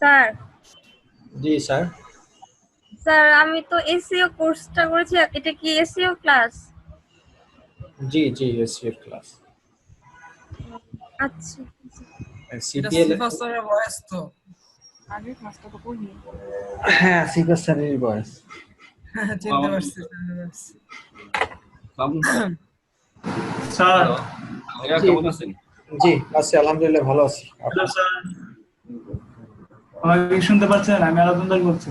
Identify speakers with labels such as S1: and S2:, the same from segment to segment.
S1: Sir
S2: জি sir.
S1: Sir আমি তো SEO কোর্সটা করেছি, এটা কি এসইও ক্লাস?
S2: জি জি এসিএর ক্লাস।
S1: আচ্ছা
S3: এটা
S2: সিপিএল
S3: সিফাসের ভয়েস তো।
S1: আগের ক্লাসটা তো করিনি।
S2: হ্যাঁ সিপিএল স্যারেরই বয়স।
S3: চিনতে পারছি।
S4: স্যার
S5: ভাইয়া কেমন আছেন?
S2: জি আছি আলহামদুলিল্লাহ ভালো আছি।
S4: হ্যালো স্যার, আমাকে শুনতে পাচ্ছেন? আমি আলাদা বলছি।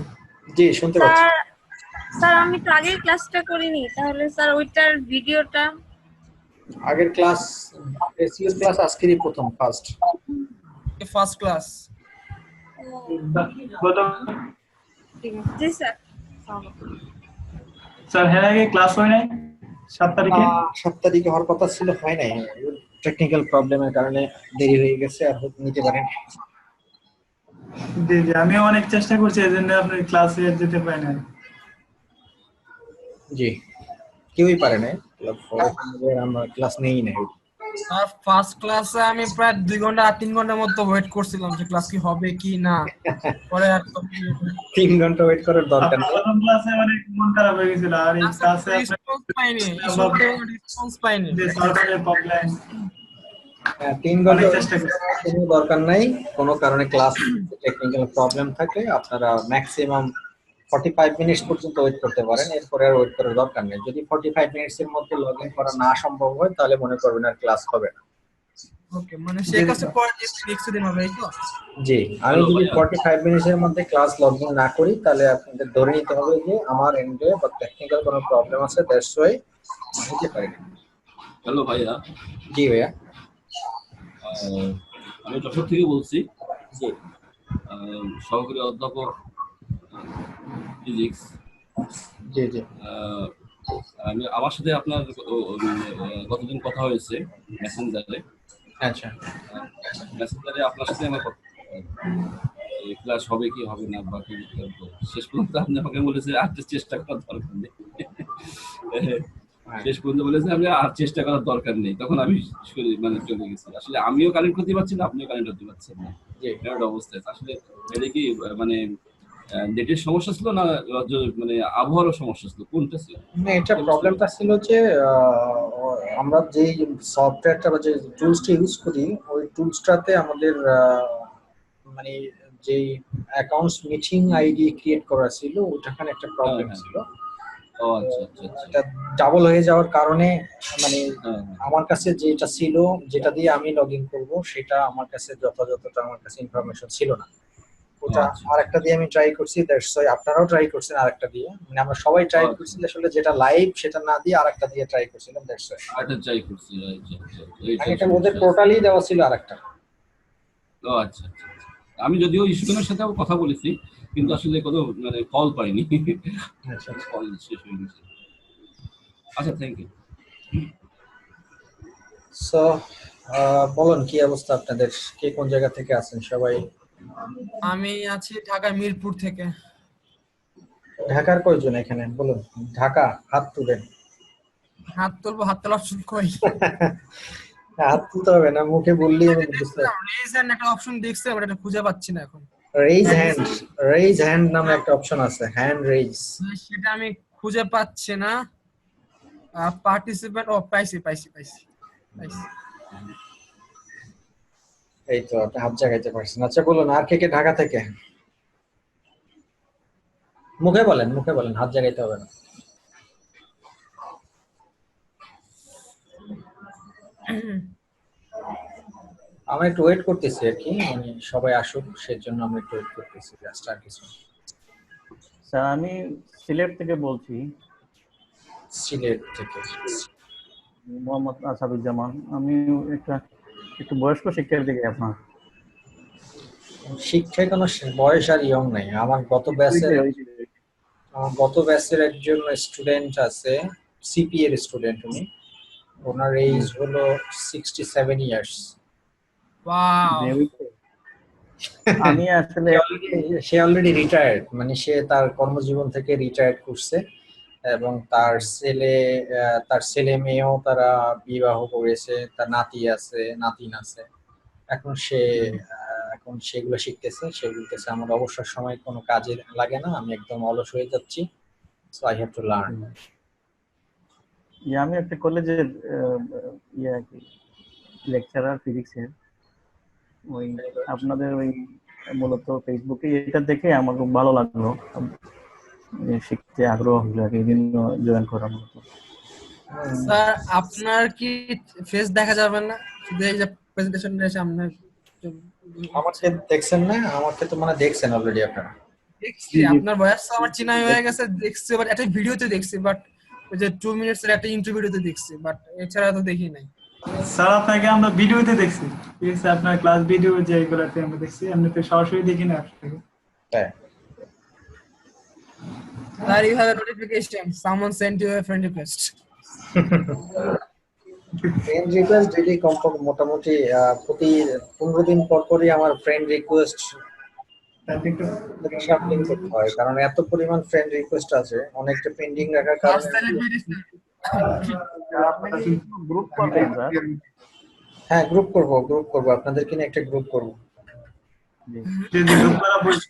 S2: জি শুনতে পাচ্ছি।
S1: স্যার স্যার আমি তো আগের ক্লাসটা করিনি, তাহলে স্যার ওইটার ভিডিওটা।
S2: আগের ক্লাস এসিএস ক্লাস আজকেরই প্রথম ফার্স্ট।
S3: First class.
S1: ঠিক আছে জি স্যার।
S4: স্যার হ্যাঁ আগে ক্লাস হয় নাই 7 তারিখে?
S2: 7 তারিখে হওয়ার কথা ছিল, হয় নাই, টেকনিক্যাল প্রবলেমের কারণে দেরি হয়ে গেছে, আর নিতে পারেন।
S4: জি জি আমিও অনেক চেষ্টা করছি, এজন্য আপনি ক্লাসে যেতে পারেন নাই।
S2: জি কেউই পারে নাই, আমরা ক্লাস নেই নাই।
S3: আর ফার্স্ট ক্লাসে আমি প্রায় 2 ঘন্টা 3 ঘন্টার মতো ওয়েট করছিলাম যে ক্লাস কি হবে কি না। পরে আর
S2: 3 ঘন্টা ওয়েট করার দরকার নেই।
S4: প্রথম ক্লাসে অনেক মন খারাপ হয়ে গেছিল, আর এই ক্লাসে
S3: রেসপন্স পাইনি, রেসপন্স পাইনি।
S4: যে সার্ভারের প্রবলেম।
S2: 3 ঘন্টা
S4: চেষ্টা করছি।
S2: কোনো দরকার নাই, কোনো কারণে ক্লাস টেকনিক্যাল প্রবলেম থাকলে আপনারা ম্যাক্সিমাম 45 মিনিটস পর্যন্ত ওয়েট করতে পারেন, এরপরে আর ওয়েট করার দরকার নেই। যদি 45 মিনিটস এর মধ্যে লগইন করা না সম্ভব হয় তাহলে মনে করবেন আর ক্লাস হবে না।
S3: ওকে, মানে সেই কাছে পরে নেক্সট দিন হবে, এই তো?
S2: জি, আমি যদি 45 মিনিটস এর মধ্যে ক্লাস লগইন না করি তাহলে আপনাদের ধরে নিতে হবে যে আমার এন্ডে বা টেকনিক্যাল কোনো প্রবলেম আছে, দ্যাটস ওয়াই হতে পারে।
S5: হ্যালো ভাইয়া।
S2: জি ভাইয়া।
S5: আমি যশোর থেকে বলছি।
S2: জি
S5: সহকারী অধ্যাপক ফিজিক্স।
S2: জি জি
S5: আমি আমার সাথে আপনার গতদিন কথা হয়েছে মেসেঞ্জারে।
S2: আচ্ছা
S5: মেসেঞ্জারে আপনার সাথে আমার ক্লাস হবে কি হবে না বা কি শেষ পর্যন্ত আপনি আমাকে বলেছে আর চেষ্টা করার দরকার নেই। শেষ পর্যন্ত বলেছে আমি আর চেষ্টা করার দরকার নেই, তখন আমি মানে চলে গেছি। আসলে আমিও কানেক্ট করতে পারছি না, আপনিও কানেক্ট করতে পারছেন না, এরকম অবস্থা। আসলে এটা কি মানে নেটের সমস্যা ছিল না মানে আবহাওয়ার সমস্যা ছিল, কোনটা ছিল?
S2: না, এটা প্রবলেমটা ছিল যে আমরা যে সফটওয়্যারটা বা যে টুলসটা ইউজ করি ওই টুলসটাতে আমাদের মানে যে অ্যাকাউন্টস মিটিং আইডি ক্রিয়েট করা ছিল ওটাখানে একটা প্রবলেম ছিল।
S5: ও আচ্ছা আচ্ছা আচ্ছা।
S2: এটা ডাবল হয়ে যাওয়ার কারণে মানে আমার কাছে যেটা ছিল, যেটা দিয়ে আমি লগইন করব সেটা আমার কাছে যথাযথটা আমার কাছে ইনফরমেশন ছিল না। ওটা আরেকটা দিয়ে আমি ট্রাই করছি, দ্যাটস ওয়াই আপনারাও ট্রাই করছেন আরেকটা দিয়ে, মানে আমরা সবাই ট্রাই করছি আসলে যেটা লাইভ সেটা না দিয়ে আরেকটা দিয়ে ট্রাই করছিলাম, দ্যাটস ওয়াই
S5: আরেকটা ট্রাই করছি।
S2: এটা ওদের পোর্টালেই দেওয়া ছিল আরেকটা।
S5: ও আচ্ছা আচ্ছা। আমি যদিও ইস্যুগুলোর সাথেও কথা বলেছি কিন্তু আসলে কোনো মানে কল পাইনি।
S2: আচ্ছা
S5: কল শেষ হয়ে গেছে। আচ্ছা থ্যাংক ইউ।
S2: সো বলুন কি অবস্থা আপনাদের, কে কোন জায়গা থেকে আছেন সবাই?
S3: আমি আছি ঢাকা মিরপুর থেকে।
S2: ঢাকার কয়জন এখানে বলুন? ঢাকা হাত তুলেন।
S3: হাত তুলবো, হাত তোলার অপশন কই?
S2: হাত তুলতে হবে না, মুখে বললেই আমি বুঝতে পারবো।
S3: রেজ হ্যান্ড একটা অপশন দেখছি, আমরা এটা খুঁজে পাচ্ছি না এখন।
S2: রেজ হ্যান্ড নামে একটা অপশন আছে, হ্যান্ড রেজ,
S3: সেটা আমি খুঁজে পাচ্ছি না। পার্টিসিপেন্ট, ও পাইছি পাইছি পাইছি পাইছি।
S2: এই তো আপনি হাত জাগাইতে পারছেন। আচ্ছা বলুন আর কে কে ঢাকা থেকে? মুখে বলেন, মুখে বলেন, হাত জাগাইতে হবে না। আমরা একটু ওয়েট করতেছি আর কি, মানে সবাই আসুক সেজন্য আমরা একটু ওয়েট করতেছি, জাস্ট আর কিছু।
S6: স্যার আমি সিলেট থেকে বলছি।
S2: সিলেট থেকে
S6: মোহাম্মদ আসাদুজ্জামান। আমি একটু বয়স্ক শিক্ষার্থী থেকে আপনার।
S2: শিক্ষায় কোনো বয়স আর ইয়ং নাই। আমার গত ব্যাচের একজন স্টুডেন্ট আছে, সিপি এর স্টুডেন্ট, উনি ওনার এজ হলো 67 ইয়ার্স।
S3: ওয়াও।
S6: আমি আসলে
S2: সে অলরেডি রিটায়ার্ড, মানে সে তার কর্মজীবন থেকে রিটায়ার্ড করছে এবং তার ছেলে মেয়েও তারা বিবাহ করেছে, তার নাতি আছে, নাতিন আছে। এখন সে এখন সেগুলো শিখতেছে, সে বলতেছে আমার অবসর সময় কোনো কাজে লাগে না, আমি একদম অলস হয়ে যাচ্ছি, so I have to learn.
S6: আমি একটা কলেজের ইয়ে আর কি লেকচারার ফিজিক্সের, ওই আপনাদের ওই মূলত ফেসবুকে এটা দেখে আমার খুব ভালো লাগলো, শিখতে আগ্রহ হলো আর কি, এই জন্য জয়েন করা মূলত।
S3: স্যার আপনার কি ফেস দেখা যাবে না, শুধু এই যে প্রেজেন্টেশনটা সামনে
S2: আমাকে দেখছেন না? আমাকে তো মানে দেখছেন অলরেডি আপনারা।
S3: দেখছি, আপনার বয়স তো আমার চিনা হয়ে গেছে, দেখছি বাট একটা ভিডিওতে দেখছি, বাট ওই যে 2 মিনিটস এর একটা ইন্টারভিউতে দেখছি, বাট এছাড়া তো দেখি নাই।
S4: স্যার আপনাকে আমরা ভিডিওতে দেখছি, ঠিক আছে, আপনার ক্লাস ভিডিও যেগুলোতে আমরা দেখছি, এমনিতে সরাসরি দেখি না আপনাকে।
S2: হ্যাঁ,
S3: Sir, you have a notification. Someone sent you a friend request.
S2: Friend request daily কমপক্ষে মোটামুটি প্রতি 15 দিন পর পরই আমার ফ্রেন্ড রিকোয়েস্ট
S4: তাতে একটু
S2: সামথিং করতে হয়, কারণ এত পরিমাণ ফ্রেন্ড রিকোয়েস্ট আছে, অনেকটা পেন্ডিং রাখার
S3: Last
S2: কারণে।
S3: celebrity, sir.
S6: গ্রুপ করবেন স্যার?
S2: হ্যাঁ, গ্রুপ করব আপনাদেরকে নিয়ে একটা গ্রুপ করব।
S4: যদি গ্রুপ করা বলছি,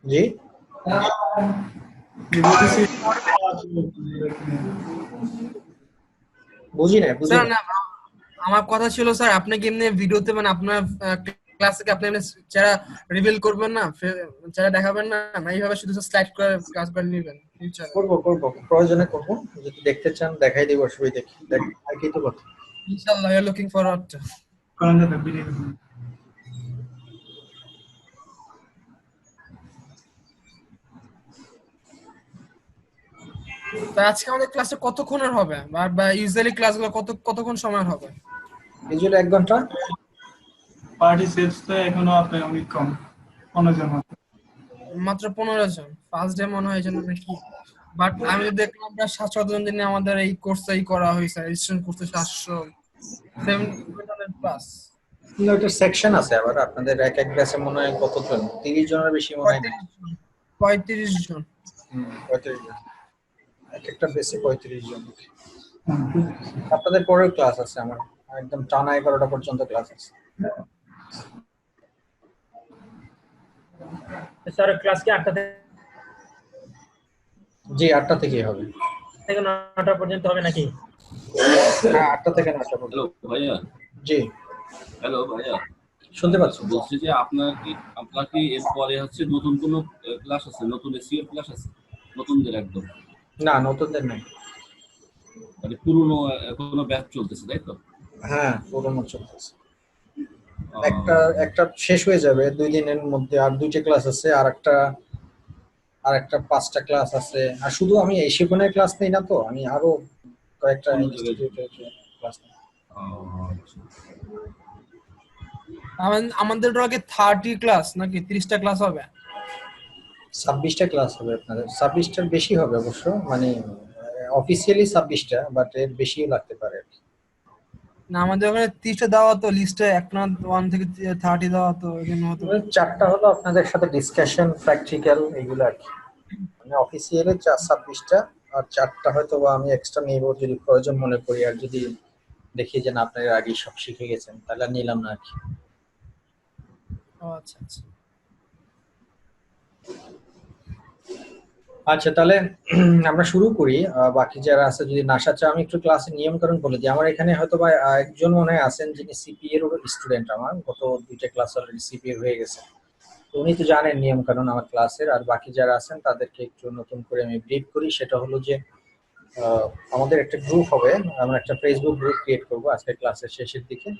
S2: জি,
S4: বলতেছি
S2: বুঝি না।
S3: Sir, না, আমার কথা ছিল স্যার, আপনি কি এমনি ভিডিওতে মানে আপনার ক্লাসে কি আপনি এমনি যারা রিভিল করবেন না, যারা দেখাবেন না, না এইভাবে শুধু স্লাইড করে কাজ করে নেবেন ফিউচারে?
S2: করব প্রয়োজনে করব, যদি দেখতে চান দেখাই দেব, অসুবিধা কি, আর কি তো কথা।
S3: ইনশাআল্লাহ, we are looking forward to.
S4: কোন জায়গায় ভিডিও
S3: তো আজকে আমাদের ক্লাসে কতক্ষণের হবে, বা ইউজুয়ালি ক্লাসগুলো কতক্ষণ সময় হবে?
S2: ইউজুয়ালি 1 ঘন্টা।
S4: পার্টিসিপেটস তো এখনো আপনার অনেক কম, 15 জন মাত্র।
S3: মাত্র 15 জন, ফার্স্ট ডে মনে হয় জন্য নাকি, বাট আমি দেখলাম প্রায় 700 জন দিনে আমাদের এই কোর্সটাই করা হয়েছে, রেজিস্ট্রেশন করতে 700 প্লাস।
S2: একটা সেকশন আছে আবার আপনাদের, এক ব্যাচে মনে হয় কতজন, 30 জনের বেশি মনে হয় না।
S3: 35 জন।
S2: 35 জন, একটা বেশি 35 জন। আপনাদের পরেও ক্লাস আছে আমার, একদম টানা 11টা পর্যন্ত ক্লাস আছে।
S7: স্যার ক্লাস কি 8টা
S2: জি, 8টা থেকেই হবে।
S7: থেকে 9টা পর্যন্ত হবে নাকি?
S2: হ্যাঁ, 8টা থেকে 9টা পর্যন্ত।
S5: হ্যালো ভাইয়া।
S2: জি,
S5: হ্যালো ভাইয়া,
S2: শুনতে পাচ্ছি।
S5: বলছি যে আপনার কি এরপরে হচ্ছে নতুন কোনো ক্লাস আছে, নতুন এসইও ক্লাস আছে নতুনদের একদম?
S2: না, নতুনদের নাই।
S5: মানে পুরনো কোনো ব্যাচ চলতেছে তাই তো?
S2: হ্যাঁ, পুরোনো চলতেছে।
S5: আহ,
S2: একটা শেষ হয়ে যাবে 2 দিনের মধ্যে, আর 2টা ক্লাস আছে, আর একটা 5টা ক্লাস আছে। আর শুধু আমি এই শিখনের ক্লাস নেই না, তো আমি আরো কয়েকটা
S5: অন্য জায়গায়-
S2: ইনস্টিটিউটের ক্লাস নেই।
S5: আচ্ছা।
S3: আমাদের আগে 30 ক্লাস নাকি 30টা ক্লাস হবে?
S2: 26টা ক্লাস হবে আপনাদের। 26টার বেশি হবে অবশ্য, মানে অফিসিয়ালি 26টা, বাট এর বেশিও লাগতে পারে আর কি।
S3: না, আমাদের ওখানে 30টা দেওয়া তো লিস্টে, একটা 1 থেকে 30 দেওয়া তো, এজন্য হতো।
S2: 4টা হলো আপনাদের সাথে ডিসকাশন, প্র্যাকটিক্যাল, এগুলো আর কি। মানে অফিসিয়ালি 26টা, আর 4টা হয়তো বা আমি এক্সট্রা নিব যদি প্রয়োজন মনে করি, আর যদি দেখি যে না আপনারা আগে সব শিখে গেছেন তাহলে আর নিলাম না আর কি।
S3: ও আচ্ছা আচ্ছা।
S2: আচ্ছা, তাহলে আমরা শুরু করি। বাকি যারা আছে যদি নাশা চা, আমি একটু ক্লাসের নিয়মকানুন বলে দিই। আমার এখানে হয়তো বা একজন মনে হয় আছেন যিনি সিপি এর স্টুডেন্ট, আমার গত 2টা ক্লাস অলরেডি সিপি এর হয়ে গেছে, তো উনি তো জানেন নিয়মকানুন আমার ক্লাসের। আর বাকি যারা আছেন তাদেরকে একটু নতুন করে আমি ব্রিফ করি। সেটা হলো যে আমাদের একটা গ্রুপ হবে, আমরা একটা ফেসবুক গ্রুপ ক্রিয়েট করব আজকে ক্লাসের শেষের দিকে।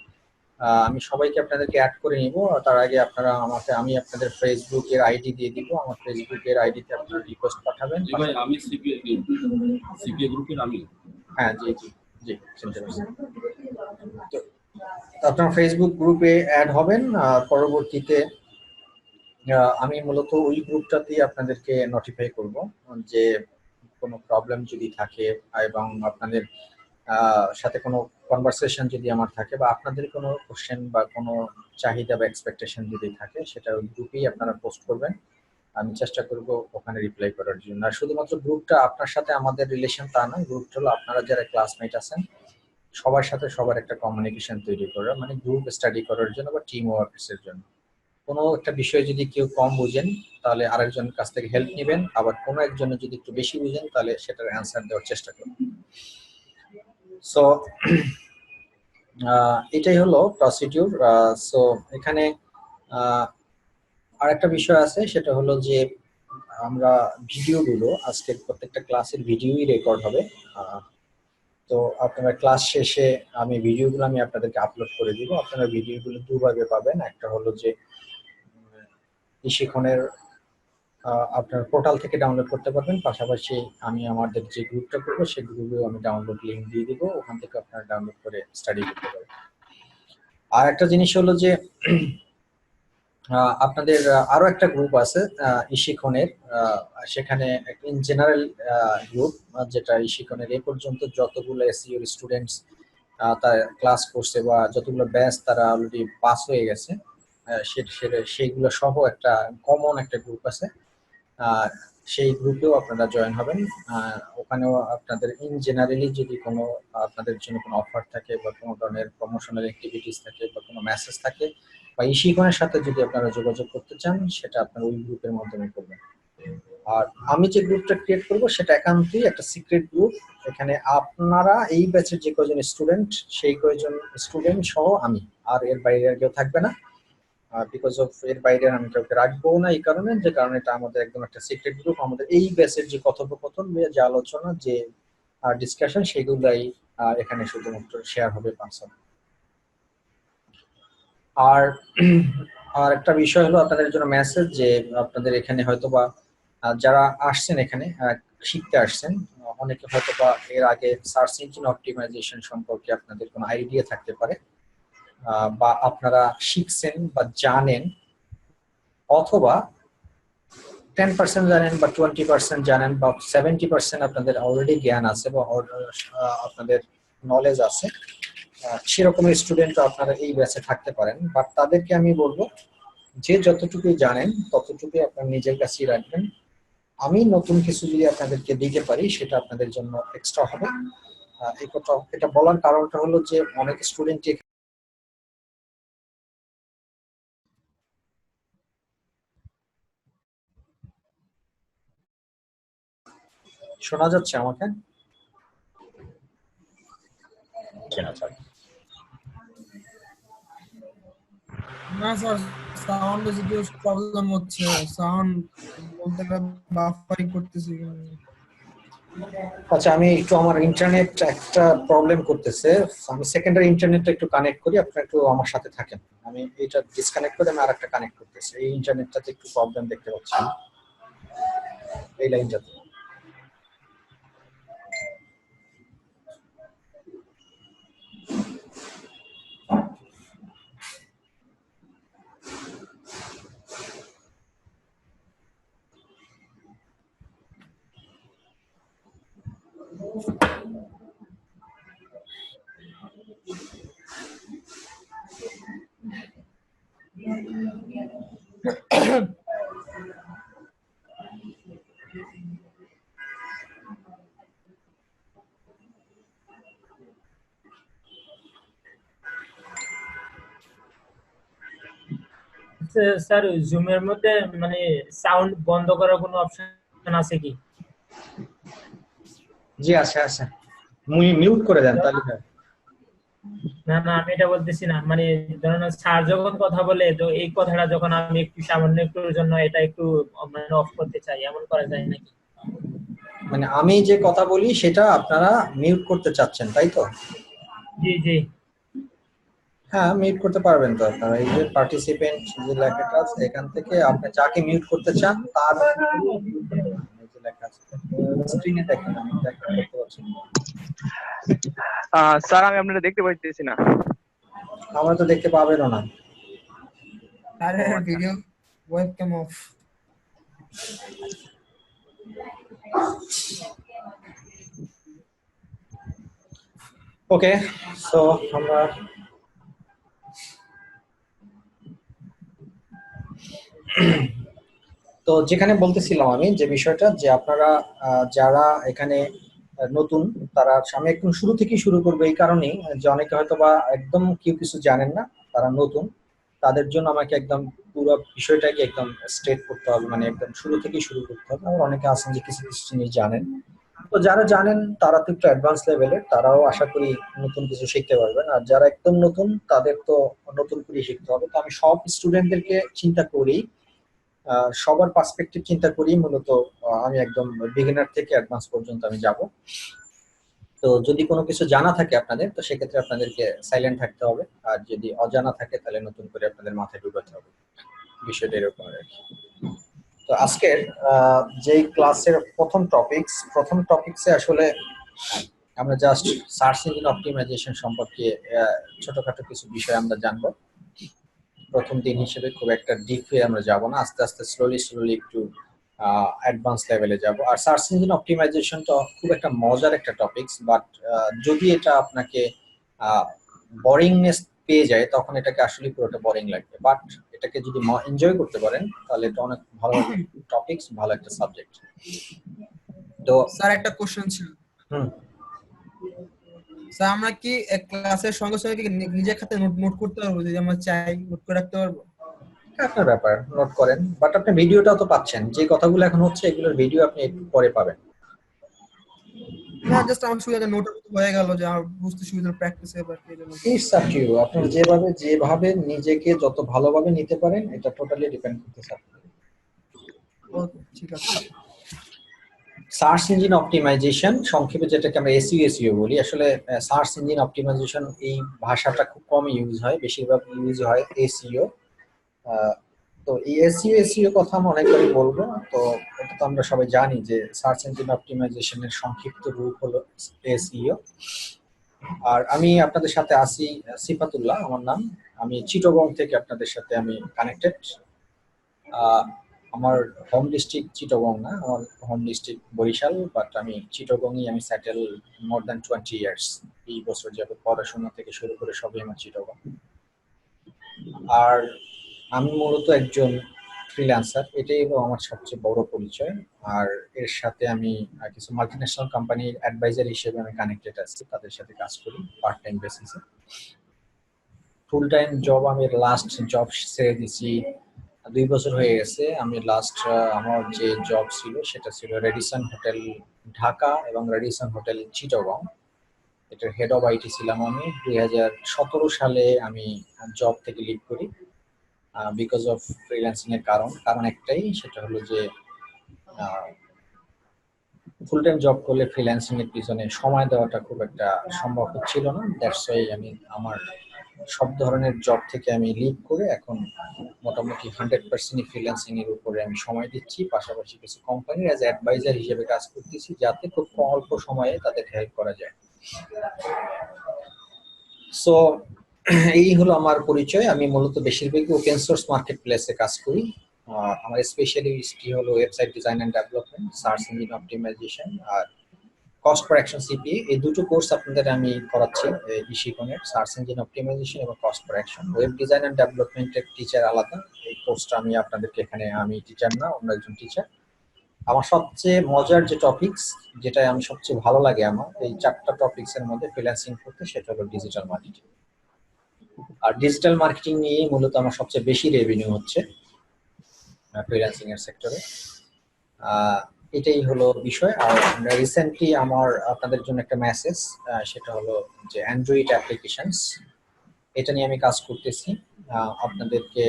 S2: আমি সবাইকে আপনাদেরকে অ্যাড করে নিব। তার আগে আপনারা আমি আপনাদের ফেসবুকের আইডি দিয়ে দিব। আমার ফেসবুকের আইডিতে আপনারা রিকোয়েস্ট পাঠাবেন।
S5: জি ভাই, আমি সিপিএ গ্রুপের আমি।
S2: হ্যাঁ, জি জি জি, শুনতে পাচ্ছি। তো আপনার ফেসবুক গ্রুপে অ্যাড হবেন। পরবর্তীতে আমি মূলত ওই গ্রুপটাতেই আপনাদেরকে নোটিফাই করব যে কোনো প্রবলেম যদি থাকে, এবং আপনাদের সাথে কোনো কনভারসেশন যদি আমার থাকে, বা আপনাদের কোনো কোশ্চেন বা কোনো চাহিদা বা এক্সপেকটেশন যদি থাকে, সেটা ওই গ্রুপেই আপনারা পোস্ট করবেন। আমি চেষ্টা করব ওখানে রিপ্লাই করার জন্য। আর শুধুমাত্র গ্রুপটা আপনার সাথে আমাদের রিলেশন তা না, গ্রুপটা হলো আপনারা যারা ক্লাসমেট আছেন সবার সাথে সবার একটা কমিউনিকেশন তৈরি করা, মানে গ্রুপ স্টাডি করার জন্য বা টিম ওয়ার্কস এর জন্য। কোনো একটা বিষয়ে যদি কেউ কম বুঝেন তাহলে আরেকজনের কাছ থেকে হেল্প নেবেন, আবার কোনো একজনের যদি একটু বেশি বুঝেন তাহলে সেটার অ্যান্সার দেওয়ার চেষ্টা করবেন। সো এটাই হলো প্রসিডিউর। সো এখানে আরেকটা বিষয় আছে, সেটা হলো যে আমরা ভিডিওগুলো আজকের প্রত্যেকটা ক্লাসের ভিডিওই রেকর্ড হবে। তো আপনারা ক্লাস শেষে ভিডিওগুলো আমি আপনাদেরকে আপলোড করে দিব। আপনারা ভিডিওগুলো দুভাবে পাবেন। একটা হলো যে শিক্ষণের আপনার পোর্টাল থেকে ডাউনলোড করতে পারবেন, পাশাপাশি আমি আমাদের যে গ্রুপটা করবো সেই গ্রুপেও আমি ডাউনলোড লিঙ্ক দিয়ে দিব, ওখান থেকে আপনারা ডাউনলোড করে স্টাডি করতে পারবেন। আর একটা জিনিস হলো যে আপনাদের আরো একটা গ্রুপ আছে ইশিক্ষণের, সেখানে ইন জেনারেল গ্রুপ, যেটা ইশিক্ষণের এ পর্যন্ত যতগুলো এসইও স্টুডেন্টস তার ক্লাস করছে বা যতগুলো ব্যাচ তারা অলরেডি পাস হয়ে গেছে, সেইগুলো সহ একটা কমন একটা গ্রুপ আছে। সেই গ্রুপেও আপনারা জয়েন হবেন। ওখানেও আপনাদের ইন জেনারেলি যদি কোনো আপনাদের জন্য কোনো অফার থাকে বা কোনো ধরনের প্রমোশনাল অ্যাক্টিভিটিস থাকে বা কোনো মেসেজ থাকে বা ইশিক্ষণের সাথে যদি আপনারা যোগাযোগ করতে চান, সেটা আপনারা ওই গ্রুপের মাধ্যমে করবেন। আর আমি যে গ্রুপটা ক্রিয়েট করব সেটা একান্তই একটা সিক্রেট গ্রুপ। এখানে আপনারা এই ব্যাচের যে কয়জন স্টুডেন্ট, সেই কয়জন স্টুডেন্ট সহ আমি, আর এর বাইরে আর কেউ থাকবে না। বিকজ অফ এর বাইরে আমি কাউকে রাখবো না, এই কারণে যে কারণে এটা আমাদের একদম একটা সিক্রেট গ্রুপ। আমাদের এই ব্যাচের যে কথোপকথন, যে আলোচনা, যে ডিসকাশন, সেগুলাই এখানে শুধুমাত্র শেয়ার হবে পার্সোনাল। আর আর একটা বিষয় হলো আপনাদের জন্য মেসেজ, যে আপনাদের এখানে হয়তোবা যারা আসছেন এখানে শিখতে আসছেন, অনেকে হয়তোবা এর আগে সার্চ ইঞ্জিন অপটিমাইজেশন সম্পর্কে আপনাদের কোনো আইডিয়া থাকতে পারে, বা আপনারা শিখছেন বা জানেন, অথবা 10% জানেন বা 20% জানেন বা 70% আপনাদের অলরেডি জ্ঞান আছে বা আপনাদের নলেজ আছে। সেরকমের স্টুডেন্ট আপনারা এই ব্যাচে থাকতে পারেন। বাট তাদেরকে আমি বলবো যে যতটুকু জানেন ততটুকুই আপনারা নিজের কাছেই রাখবেন। আমি নতুন কিছু যদি আপনাদেরকে দিতে পারি সেটা আপনাদের জন্য এক্সট্রা হবে। এই কথা এটা বলার কারণটা হলো যে অনেক স্টুডেন্ট শোনা যাচ্ছে আমাকে?
S3: না স্যার, সাউন্ডে যদি প্রবলেম হচ্ছে, সাউন্ড বলতে বাফারিং করতেছি।
S2: আচ্ছা, আমি একটু আমার ইন্টারনেট একটা প্রবলেম করতেছে, আমি সেকেন্ডারি ইন্টারনেটটা একটু কানেক্ট করি, আপনারা একটু আমার সাথে থাকেন। আমি এটা ডিসকানেক্ট করে আমি আরেকটা কানেক্ট করতেছি। এই ইন্টারনেটটাতে একটু প্রবলেম দেখতে পাচ্ছি এই লাইনটাতে।
S7: স্যার জুমের মধ্যে মানে সাউন্ড বন্ধ করার কোনো অপশন আছে কি?
S2: জি আছে আছে, মিউট করে দেন তাহলে।
S7: না না, আমি এটা বলতেছি না, মানে ধরেন স্যার যখন কথা বলে, তো এই কথাটা যখন আমি একটু সামান্য একটুর জন্য এটা একটু মানে অফ করতে চাই, এমন করা যায় নাকি?
S2: মানে আমি যে কথা বলি সেটা আপনারা মিউট করতে চাচ্ছেন, তাই তো?
S7: জি জি।
S2: হ্যাঁ, মিউট করতে পারবেন তো আপনারা। এই যে পার্টিসিপেন্ট যে লেখাটা আছে, এখান থেকে আপনি যাকে মিউট করতে চান তার এই যে লেখা আছে স্ক্রিনে দেখেন, আমি দেখতে পাচ্ছি।
S8: স্যার আমি আপনারা দেখতে পাইতেছি না।
S2: আমরা তো দেখতে পাবেনও না।
S3: আরে video webcam of.
S2: Okay, so আমরা তো যেখানে বলতেছিলাম আমি যে বিষয়টা, যে আপনারা যারা এখানে নতুন, তারা আমি একদম শুরু থেকেই শুরু করবো এই কারণেই যে অনেকে হয়তো বা একদম কেউ কিছু জানেন না, তারা নতুন। তাদের জন্য আমাকে একদম পুরো বিষয়টাকে একদম স্ট্রেট করতে হবে, মানে একদম শুরু থেকেই শুরু করতে হবে। আর অনেকে আছেন যে কিছু কিছু জিনিস জানেন, তো যারা জানেন তারা তো একটু অ্যাডভান্স লেভেলের, তারাও আশা করি নতুন কিছু শিখতে পারবেন। আর যারা একদম নতুন তাদের তো নতুন করে শিখতে হবে। তো আমি সব স্টুডেন্টদেরকে চিন্তা করি, সবার পার্সপেক্টিভ চিন্তা করি মূলত। আমি একদম বিগিনার থেকে অ্যাডভান্স পর্যন্ত আমি যাব। তো যদি কোনো কিছু জানা থাকে আপনাদের, তো সেক্ষেত্রে আপনাদেরকে সাইলেন্ট থাকতে হবে, আর যদি অজানা থাকে তাহলে নতুন করে আপনাদের মাথায় ঢুকাতে হবে। বিষয়টা এরকম আর কি। তো আজকের যে ক্লাসের প্রথম টপিকসে আসলে আমরা জাস্ট সার্চ ইঞ্জিন অপটিমাইজেশন সম্পর্কে ছোটখাটো কিছু বিষয় আমরা জানবো। প্রথম দিন হিসেবে খুব একটা ডিপে আমরা যাব না, আস্তে আস্তে স্লোলি একটু অ্যাডভান্স লেভেলে যাব। আর সার্চ ইঞ্জিন অপটিমাইজেশন তো খুব একটা মজার একটা টপিকস, বাট যদি এটা আপনাকে বোরিংনেস পেয়ে যায় তখন এটাকে আসলে পুরোটা বোরিং লাগবে। বাট এটাকে যদি এনজয় করতে পারেন তাহলে এটা অনেক ভালো টপিকস, ভালো একটা সাবজেক্ট। তো
S3: স্যার একটা কোশ্চেন ছিল।
S2: হুম,
S3: স্যার আমরা কি ক্লাসের সঙ্গে সঙ্গে কি নিজের খাতে নোট করতে পারবো, যদি আমরা চাই নোট করে রাখতে পারবো?
S2: আপনার ব্যাপার, নোট করেন, বাট আপনি ভিডিওটাও তো পাচ্ছেন। যে কথাগুলো এখন হচ্ছে এগুলোর ভিডিও আপনি একটু পরে পাবেন।
S3: না, জাস্ট আমার সুবিধা নোট হয়ে গেল, যে আমার বুঝতে সুবিধা, প্র্যাকটিস এবার এই জন্য।
S2: ইটস আপ টু ইউ, আপনি যেভাবে নিজেকে যত ভালোভাবে নিতে পারেন এটা টোটালি ডিপেন্ড করতেছে।
S3: ওকে, ঠিক আছে।
S2: সার্চ ইঞ্জিন অপটিমাইজেশন, সংক্ষেপে যেটাকে আমরা এসইও বলি, আসলে সার্চ ইঞ্জিন অপটিমাইজেশন এই ভাষাটা খুব কম ইউজ হয়, বেশিরভাগ ইউজ হয় এসইও। তো এই এসইও কথা আমি অনেকবারই বলবো। তো এটা তো আমরা সবাই জানি যে সার্চ ইঞ্জিন অপটিমাইজেশনের সংক্ষিপ্ত রূপ হলো এসইও। আর আমি আপনাদের সাথে আছি সিফাতুল্লাহ আমার নাম, আমি চিটাগং থেকে আপনাদের সাথে আমি কানেক্টেড। আমার হোম ডিস্ট্রিক্ট চিটাগং না, আমার হোম ডিস্ট্রিক্ট বরিশাল, বাট আমি চিটাগংই আমি সেটেল মোর দ্যান 20 ইয়ার্স। এই বছর যাবে পড়াশোনা থেকে শুরু করে সবই আমার চিটাগং। আর আমি মূলত একজন ফ্রিল্যান্সার, এটাই হলো আমার সবচেয়ে বড় পরিচয়। আর এর সাথে আমি কিছু মাল্টিন্যাশনাল কোম্পানির অ্যাডভাইজার হিসেবে আমি কানেক্টেড আছি, তাদের সাথে কাজ করি পার্ট টাইম বেসিসে। ফুল টাইম জব আমি লাস্ট জব ছেড়ে দিছি 2 বছর হয়ে গেছে। আমি লাস্ট আমার যে জব ছিল সেটা ছিল রেডিসন হোটেল ঢাকা এবং রেডিসন হোটেল চিটাগং, এটার হেড অফ আইটি ছিলাম আমি। 2017 সালে আমি জব থেকে লিভ করি বিকজ অফ ফ্রিল্যান্সিং এর কারণ একটাই, সেটা হলো যে ফুল টাইম জব করলে ফ্রিল্যান্সিং এর পিছনে সময় দেওয়াটা খুব একটা সম্ভব হচ্ছিল না। দ্যাটস ওয়াই আমি আমার সব ধরনের জব থেকে আমি লিভ করে এখন মোটামুটি 100% ফ্রিল্যান্সিং এর উপরে আমি সময় দিচ্ছি, পাশাপাশি কিছু কোম্পানির অ্যাজ অ্যাডভাইজার হিসেবে কাজ করতেছি, যাতে খুব অল্প সময়ে তাদের হেল্প করা যায়। সো এই হলো আমার পরিচয়। আমি মূলত বেশিরভাগই ওপেন সোর্স মার্কেট প্লেসে কাজ করি। আমার স্পেশালিস্টটি হলো website design and development, search engine optimization আর কস্ট কারেকশন সিপিএ। এই দুটো কোর্স আপনাদের আমি করাচ্ছি ইশিকনের, সার্চ ইঞ্জিন অপটিমাইজেশন এবং cost correction. Web design and ডেভেলপমেন্টের টিচার আলাদা, এই কোর্সটা আমি আপনাদেরকে এখানে, আমি টিচার না, অন্য একজন টিচার। আমার সবচেয়ে মজার যে টপিকস, যেটা আমি সবচেয়ে ভালো লাগে আমার এই 4টা টপিকসের মধ্যে ফ্রিল্যান্সিং করতে, সেটা হলো ডিজিটাল মার্কেটিং। আর ডিজিটাল মার্কেটিং নিয়ে মূলত আমার সবচেয়ে বেশি রেভিনিউ হচ্ছে ফ্রিল্যান্সিং এর সেক্টরে। এটাই হলো বিষয়। আর রিসেন্টলি আমার আপনাদের জন্য একটা মেসেজ, সেটা হলো যে অ্যান্ড্রয়েড অ্যাপ্লিকেশনস, এটা নিয়ে আমি কাজ করতেছি। আপনাদেরকে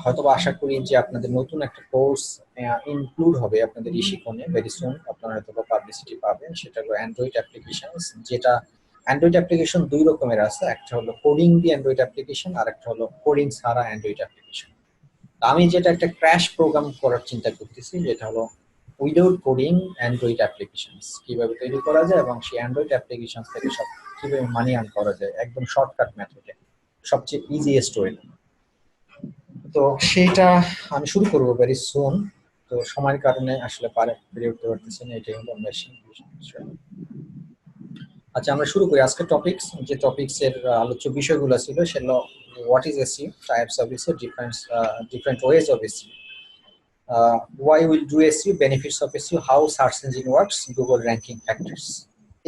S2: হয়তোবা আশা করি যে আপনাদের নতুন একটা কোর্স ইনক্লুড হবে আপনাদের ইশিকনে ভেরি সুন, আপনারা হয়তোবা পাবলিসিটি পাবেন। সেটা হলো অ্যান্ড্রয়েড অ্যাপ্লিকেশনস, যেটা অ্যান্ড্রয়েড অ্যাপ্লিকেশন 2 রকমের আছে, একটা হলো কোডিং দিয়ে অ্যান্ড্রয়েড অ্যাপ্লিকেশন, আর একটা হলো কোডিং ছাড়া অ্যান্ড্রয়েড অ্যাপ্লিকেশন। আমি যেটা একটা ক্র্যাশ প্রোগ্রাম করার চিন্তা করতেছি, যেটা হলো উইদাউট কোডিং অ্যান্ড্রয়েড অ্যাপ্লিকেশনস কিভাবে তৈরি করা যায় এবং সেই অ্যান্ড্রয়েড অ্যাপ্লিকেশন থেকে সব কিভাবে মানি আর্ন করা যায় একদম শর্টকাট মেথডে, সবচেয়ে ইজিয়েস্ট ওয়ে। তো সেটা আমি শুরু করবো ভেরি সুন। তো সময়ের কারণে আসলে পেরে উঠতে পারতেছি না, এটাই হলো মেশিন বিষয়। আচ্ছা, আমরা শুরু করি আজকের টপিকস। যে টপিকস এর আলোচ্য বিষয়গুলো ছিল সেগুলো what is SEO, types of SEO, different ways of SEO, why we'll do SEO, benefits of SEO, how search engine works, Google ranking factors।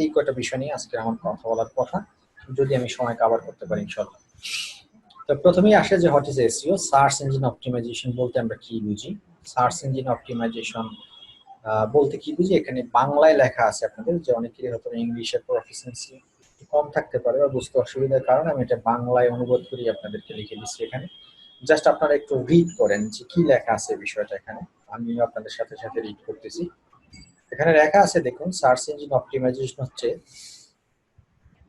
S2: এই কয়টা বিষয় নিয়ে আজকে আমার কথা বলার কথা, যদি আমি সময় কভার করতে পারি ইনশাআল্লাহ। তো প্রথমেই আসে যে what is SEO. Search engine optimization বলতে আমরা কি বুঝি? সার্চ ইঞ্জিন অপটিমাইজেশন বলতে কি বুঝি, এখানে বাংলায় লেখা আছে আপনাদের, যে অনেকেরই হয়তো ইংলিশের প্রফিসিয়েন্সি কম থাকতে পারে বা বুঝতে অসুবিধার কারণে আমি এটা বাংলায় অনুবাদ করি আপনাদেরকে লিখে দিচ্ছি এখানে। জাস্ট আপনারা একটু রিড করেন যে কি লেখা আছে বিষয়টা এখানে, আমি আপনাদের সাথে সাথে রিড করতেছি। এখানে লেখা আছে দেখুন, সার্চ ইঞ্জিন অপটিমাইজেশন হচ্ছে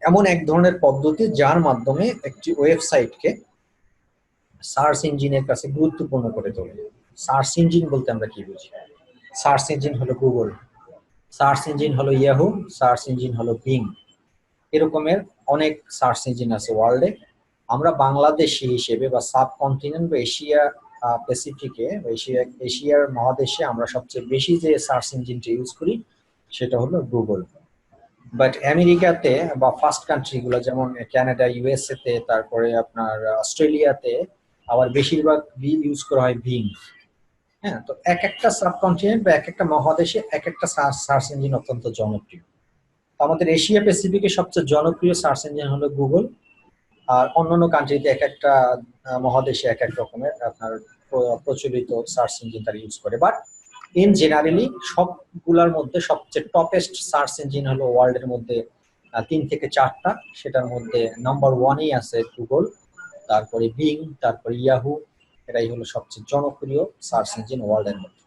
S2: এমন এক ধরনের পদ্ধতি যার মাধ্যমে একটি ওয়েবসাইটকে সার্চ ইঞ্জিনের কাছে গুরুত্বপূর্ণ করে তোলে। সার্চ ইঞ্জিন বলতে আমরা কি বুঝি? সার্চ ইঞ্জিন হলো গুগল, সার্চ ইঞ্জিন হলো ইয়াহু, সার্চ ইঞ্জিন হলো বিং। এরকমের অনেক সার্চ ইঞ্জিন আছে ওয়ার্ল্ডে। আমরা বাংলাদেশি হিসেবে বা সাবকন্টিনেন্ট বা এশিয়া প্যাসিফিকে বা এশিয়ার মহাদেশে আমরা সবচেয়ে বেশি যে সার্চ ইঞ্জিনটা ইউজ করি সেটা হলো গুগল। বাট আমেরিকাতে বা ফার্স্ট কান্ট্রিগুলো যেমন কানাডা, ইউএসএ তে, তারপরে আপনার অস্ট্রেলিয়াতে আবার বেশিরভাগ ইউজ করা হয় বিং। হ্যাঁ, তো এক একটা সাবকন্টিনেন্ট বা এক একটা মহাদেশে এক একটা সার্চ ইঞ্জিন অত্যন্ত জনপ্রিয়। তো আমাদের এশিয়া প্যাসিফিকের সবচেয়ে জনপ্রিয় সার্চ ইঞ্জিন হলো গুগল, আর অন্যান্য কান্ট্রিতে এক একটা মহাদেশে এক এক রকমের আপনার প্রচলিত সার্চ ইঞ্জিন তারা ইউজ করে। বাট ইন জেনারেলি সবগুলোর মধ্যে সবচেয়ে টপেস্ট সার্চ ইঞ্জিন হলো ওয়ার্ল্ডের মধ্যে 3 থেকে 4টা। সেটার মধ্যে নাম্বার 1-এই আছে গুগল, তারপরে বিং, তারপরে ইয়াহু। এটাই হলো সবচেয়ে জনপ্রিয় সার্চ ইঞ্জিন ওয়ার্ল্ডের মধ্যে,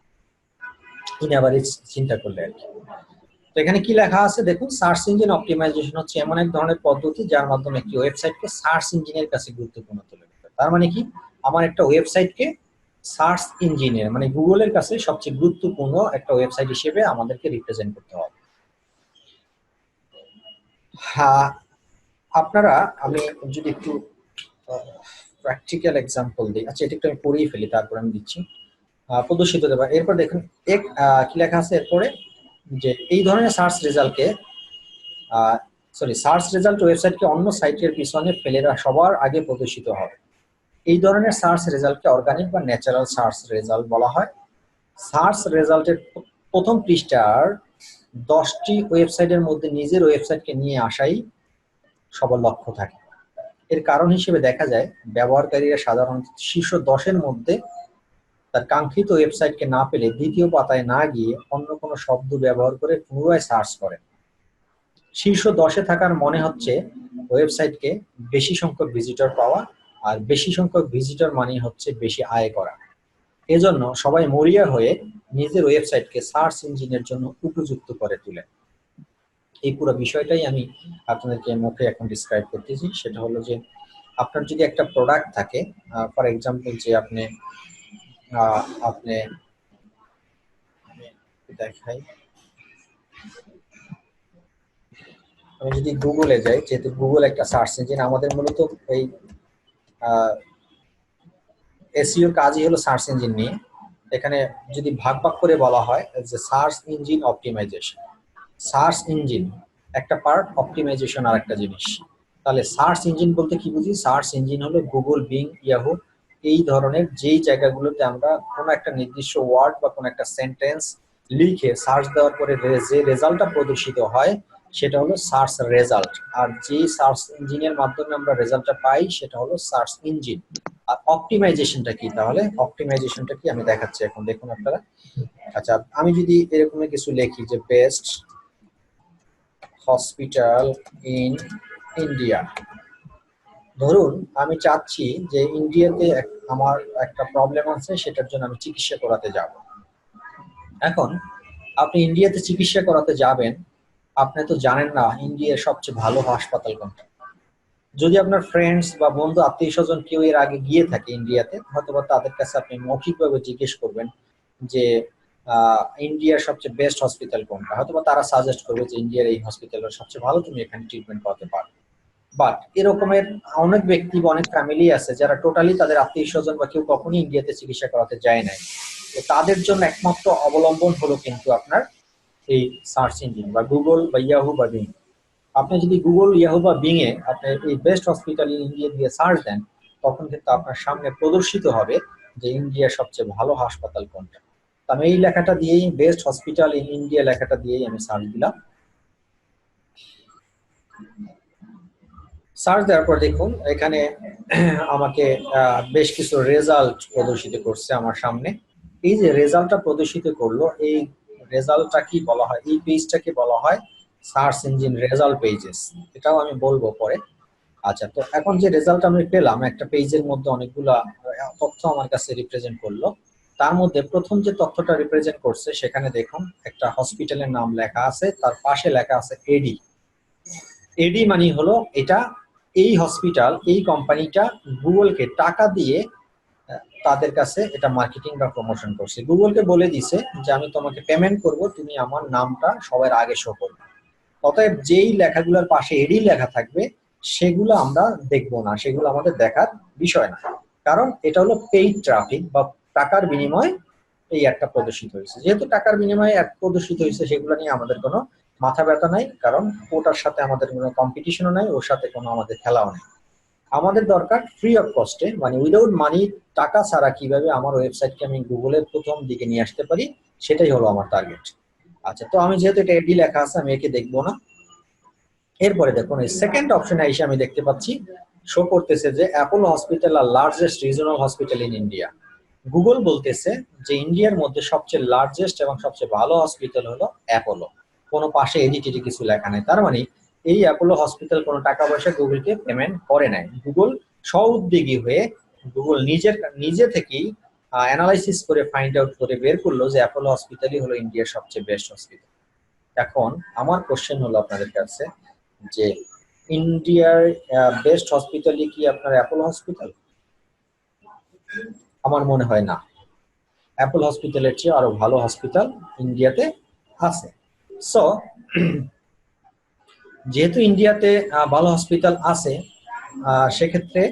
S2: ইন অ্যাভারেজ চিন্তা করলে আর কি। তো এখানে কি লেখা আছে দেখুন, সার্চ ইঞ্জিন অপটিমাইজেশন হচ্ছে এমন এক ধরনের পদ্ধতি যার মাধ্যমে একটি ওয়েবসাইটকে সার্চ ইঞ্জিনের কাছে গুরুত্বপূর্ণ তুলে ধরে। তার মানে কি, আমার একটা ওয়েবসাইটকে সার্চ ইঞ্জিনের মানে গুগলের কাছে সবচেয়ে গুরুত্বপূর্ণ একটা ওয়েবসাইট হিসেবে আমাদেরকে রিপ্রেজেন্ট করতে হবে। হ্যাঁ, আপনারা, আমি যদি একটু প্র্যাকটিক্যাল এক্সাম্পল দিই। আচ্ছা, এটা একটু আমি পড়িয়ে ফেলি, তারপর আমি দিচ্ছি প্রদর্শিত দেবা। এরপর দেখুন কি লেখা আছে এরপরে, যে এই ধরনের সার্চ রেজাল্টকে সার্চ রেজাল্ট ওয়েবসাইটকে অন্য সাইটের পিছনে ফেলে সবার আগে প্রদর্শিত হয়। এই ধরনের সার্চ রেজাল্টকে অর্গানিক বা ন্যাচারাল সার্চ রেজাল্ট বলা হয়। সার্চ রেজাল্টের প্রথম পৃষ্ঠার 10টি ওয়েবসাইটের মধ্যে নিজের ওয়েবসাইটকে নিয়ে আসাই সবার লক্ষ্য থাকে। এর কারণ হিসেবে দেখা যায় ব্যবহারকারীরা সাধারণত শীর্ষ 10-এর মধ্যে তার কাঙ্ক্ষিত ওয়েবসাইটকে না পেলে দ্বিতীয় পাতায় না গিয়ে অন্য কোনো শব্দ ব্যবহার করে পুনরায় সার্চ করেন। শীর্ষ 10-এ থাকার মনে হচ্ছে ওয়েবসাইটকে বেশি সংখ্যক ভিজিটর পাওয়া, আর বেশি সংখ্যক ভিজিটর মানে হচ্ছে বেশি আয় করা। এজন্য সবাই মরিয়া হয়ে নিজের ওয়েবসাইটকে সার্চ ইঞ্জিনের জন্য উপযুক্ত করে তোলে। এই পুরো বিষয়টাই আমি আপনাদেরকে মুখে এখন ডিসক্রাইব করতেছি। সেটা হলো যে আপনার যদি একটা প্রোডাক্ট থাকে, ফর এক্সাম্পল যে আপনি দেখাই, আমি যদি গুগলে যাই, যেহেতু গুগল একটা সার্চ ইঞ্জিন, আমাদের মূলত এই এসইওর কাজই হলো সার্চ ইঞ্জিন নিয়ে। এখানে যদি ভাগ ভাগ করে বলা হয় যে search engine optimization, search engine একটা পার্ট, অপটিমাইজেশন আর একটা জিনিস। তাহলে সার্চ ইঞ্জিন বলতে কি বুঝি? সার্চ ইঞ্জিন হলো গুগল, বিং, ইয়াহু, এই ধরনের যেই জায়গাগুলোতে আমরা কোনো একটা নির্দিষ্ট ওয়ার্ড বা কোনো একটা সেন্টেন্স লিখে সার্চ দেওয়ার পরে যে রেজাল্টটা প্রদর্শিত হয় সেটা হলো সার্চ রেজাল্ট। আর যে সার্চ ইঞ্জিনের মাধ্যমে আমরা রেজাল্টটা পাই সেটা হলো সার্চ ইঞ্জিন। আর অপটিমাইজেশনটা কি? তাহলে অপটিমাইজেশনটা কি আমি দেখাচ্ছি এখন, দেখুন আপনারা। আচ্ছা, আমি যদি এরকম কিছু লিখি যে বেস্ট হসপিটাল ইন ইন্ডিয়া, ধরুন আমি চাচ্ছি যে ইন্ডিয়াতে আমার একটা প্রবলেম আছে, সেটার জন্য আমি চিকিৎসা করাতে যাব। এখন আপনি ইন্ডিয়াতে চিকিৎসা করাতে যাবেন, আপনি তো জানেন না ইন্ডিয়ার সবচেয়ে ভালো হাসপাতাল কোনটা। যদি আপনার ফ্রেন্ডস বা বন্ধু আত্মীয় স্বজন কেউ এর আগে গিয়ে থাকে ইন্ডিয়াতে, হয়তোবা তাদের কাছে আপনি মৌখিকভাবে জিজ্ঞেস করবেন যে ইন্ডিয়ার সবচেয়ে বেস্ট হসপিটাল কোনটা। হয়তোবা তারা সাজেস্ট করবে যে ইন্ডিয়ার এই হসপিটালটা সবচেয়ে ভালো, তুমি এখানে ট্রিটমেন্ট করাতে পারো। বাট এরকমের অনেক ব্যক্তি বা অনেক ফ্যামিলি আছে যারা টোটালি তাদের আত্মীয় স্বজন বা কেউ কখনই ইন্ডিয়াতে চিকিৎসা করাতে যায় নাই। তো তাদের জন্য একমাত্র অবলম্বন হলো কিন্তু আপনার এই সার্চ ইঞ্জিন বা গুগল বা ইয়াহু বা বিং। আপনি যদি গুগল, ইয়াহু বা বিং এ আপনি এই বেস্ট হসপিটাল ইন ইন্ডিয়া দিয়ে সার্চ দেন, তখন কিন্তু আপনার সামনে প্রদর্শিত হবে যে ইন্ডিয়ার সবচেয়ে ভালো হাসপাতাল কোনটা। আমি এই লেখাটা দিয়েই, বেস্ট হসপিটাল ইন ইন্ডিয়া লেখাটা দিয়েই আমি সার্চ দিলাম। সার্চ দেওয়ার পর দেখুন এখানে আমাকে বেশ কিছু রেজাল্ট প্রদর্শিত করছে আমার সামনে। এই যে রেজাল্টটা প্রদর্শিত করলো, এই রেজাল্টটা কি বলা হয়, এই পেজটাকে বলা হয় সার্চ ইঞ্জিন রেজাল্ট পেজেস। এটাও আমি বলবো পরে। আচ্ছা, তো এখন যে রেজাল্ট আমি পেলাম, একটা পেজের মধ্যে অনেকগুলা তথ্য আমার কাছে রিপ্রেজেন্ট করলো। তার মধ্যে প্রথম যে তথ্যটা রিপ্রেজেন্ট করছে সেখানে দেখুন একটা হসপিটালের নাম লেখা আছে, তার পাশে লেখা আছে এডি। এডি মানে হলো এটা, এই হসপিটাল, এই কোম্পানিটা গুগলকে টাকা দিয়ে তাদের কাছে এটা মার্কেটিং বা প্রমোশন করছে। গুগলকে বলে দিছে যে আমি তোমাকে পেমেন্ট করব, তুমি আমার নামটা সবার আগে শো করবে। অতএব যেই লেখাগুলোর পাশে এডি লেখা থাকবে সেগুলো আমরা দেখবো না, সেগুলো আমাদের দেখার বিষয় না, কারণ এটা হলো পেইড ট্রাফিক বা টাকার বিনিময়ে এই একটা প্রদর্শিত হয়েছে। যেহেতু টাকার বিনিময়ে এক প্রদর্শিত হয়েছে, সেগুলো নিয়ে আমাদের কোনো মাথা ব্যথা নাই, কারণ ওটার সাথে আমাদের কোনো কম্পিটিশনও নাই, ওর সাথে কোনো আমাদের খেলাও নেই। আমাদের দরকার ফ্রি অফ কস্টে, মানে উইদাউট মানি, টাকা ছাড়া কিভাবে আমার ওয়েবসাইটকে আমি গুগলের প্রথম দিকে নিয়ে আসতে পারি, সেটাই হলো আমার টার্গেট। আচ্ছা, তো আমি যেহেতু এটা এডি লেখা আছে আমি একে দেখবো না। এরপরে দেখুন এই সেকেন্ড অপশনে এসে আমি দেখতে পাচ্ছি শো করতেছে যে Apollo hospital are largest regional hospital in India. Google বলতেছে যে ইন্ডিয়ার মধ্যে সবচেয়ে লার্জেস্ট এবং সবচেয়ে ভালো হসপিটাল হলো অ্যাপোলো। কোনো পাশে এডিটিটি কিছু লেখা নেই, তার মানে এই অ্যাপোলো হসপিটাল কোনো টাকা পয়সা গুগলকে পেমেন্ট করে নাই। গুগল স্ব-উদ্যোগী হয়ে গুগল নিজে থেকেই অ্যানালাইসিস করে ফাইন্ড আউট করে বের করলো যে অ্যাপোলো হসপিটালই হলো ইন্ডিয়ার সবচেয়ে বেস্ট হসপিটাল। এখন আমার কোশ্চেন হলো আপনাদের কাছে যে ইন্ডিয়ার বেস্ট হসপিটালই কি আপনার অ্যাপোলো হসপিটাল? আমার মনে হয় না। অ্যাপল হসপিটালের চেয়ে আরো ভালো হসপিটাল ইন্ডিয়াতে আছে। সো যেহেতু ইন্ডিয়াতে ভালো হসপিটাল আছে, সেক্ষেত্রে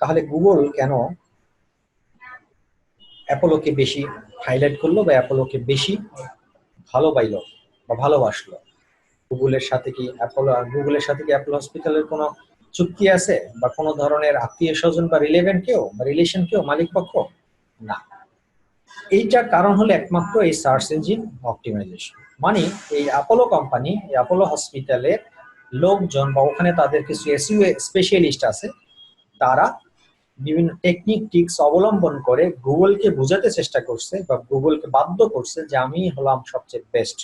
S2: তাহলে গুগল কেন অ্যাপোলোকে বেশি হাইলাইট করলো বা অ্যাপোলোকে বেশি ভালো পাইলো বা ভালোবাসলো? গুগলের সাথে কি অ্যাপল হসপিটালের কোনো চুক্তি আছে বা কোনো ধরনের আত্মীয় স্বজন বা রিলেভেন্ট কেউ বা রিলেশন কেউ, মালিক পক্ষ? না। এইটার কারণ হলো একমাত্র এই সার্চ ইঞ্জিন অপটিমাইজেশন। মানে এই অ্যাপোলো কোম্পানি, এই অ্যাপোলো হসপিটালের লোকজন বা ওখানে তাদের কিছু এসইও স্পেশালিস্ট আছে, তারা বিভিন্ন টেকনিক টিক্স অবলম্বন করে গুগলকে বোঝাতে চেষ্টা করছে বা গুগলকে বাধ্য করছে যে আমি হলাম সবচেয়ে বেস্ট।